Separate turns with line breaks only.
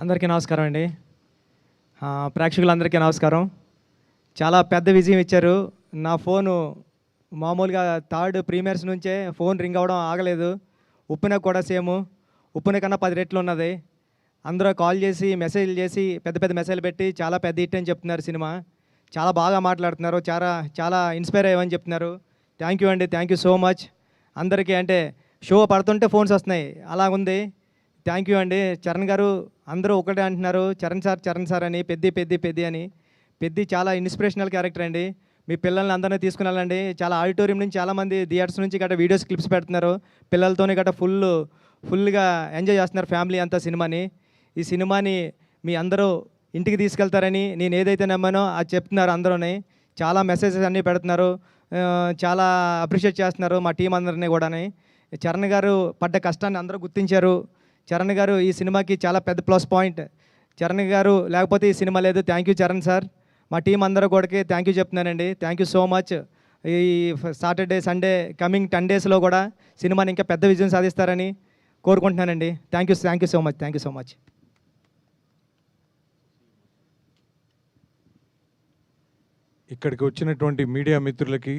అందరికీ నమస్కారం అండి. ప్రేక్షకులందరికీ నమస్కారం. చాలా పెద్ద విజయం ఇచ్చారు. నా ఫోను మామూలుగా థర్డ్ ప్రీమియర్స్ నుంచే ఫోన్ రింగ్ అవ్వడం ఆగలేదు. ఉప్పెన కూడా సేము. ఉప్పెన కన్నా 10 రెట్లు ఉన్నది. అందరూ కాల్ చేసి, మెసేజ్‌లు చేసి, పెద్ద పెద్ద మెసేజ్‌లు పెట్టి చాలా పెద్ద హిట్ అని చెప్తున్నారు సినిమా. చాలా బాగా మాట్లాడుతున్నారు. చాలా చాలా ఇన్‌స్పైర్ అయ్యామని చెప్తున్నారు. థ్యాంక్ యూ అండి. Thank you so much. అందరికీ అంటే షో పడుతుంటే ఫోన్స్ వస్తున్నాయి. అలాగుంది. థ్యాంక్ యూ అండి. చరణ్ గారు అందరూ ఒకటే అంటున్నారు. చరణ్ సార్ అని, పెద్ది అని. పెద్ది చాలా ఇన్స్పిరేషనల్ క్యారెక్టర్ అండి. మీ పిల్లల్ని అందరినీ తీసుకుని వెళ్ళండి. చాలా ఆడిటోరియం నుంచి చాలామంది థియేటర్స్ నుంచి గట్రా వీడియోస్ క్లిప్స్ పెడుతున్నారు. పిల్లలతోని గట్రా ఫుల్గా ఎంజాయ్ చేస్తున్నారు ఫ్యామిలీ అంతా సినిమాని. ఈ సినిమాని మీ అందరూ ఇంటికి తీసుకెళ్తారని నేను ఏదైతే నమ్మానో అది చెప్తున్నారు అందరూని. చాలా మెసేజెస్ అన్నీ పెడుతున్నారు. చాలా అప్రిషియేట్ చేస్తున్నారు మా టీం అందరినీ కూడాని. చరణ్ గారు పడ్డ కష్టాన్ని అందరూ గుర్తించారు. చరణ్ గారు ఈ సినిమాకి చాలా పెద్ద ప్లస్ పాయింట్. చరణ్ గారు లేకపోతే ఈ సినిమా లేదు. Thank you Charan sir. మా టీం అందరూ కూడా థ్యాంక్ యూ చెప్తున్నానండి. Thank you so much. ఈ సాటర్డే, సండే కమింగ్ 10 డేస్లో కూడా సినిమాని ఇంకా పెద్ద విజయం సాధిస్తారని కోరుకుంటున్నానండి. Thank you so much. Thank you so much.
ఇక్కడికి వచ్చినటువంటి మీడియా మిత్రులకి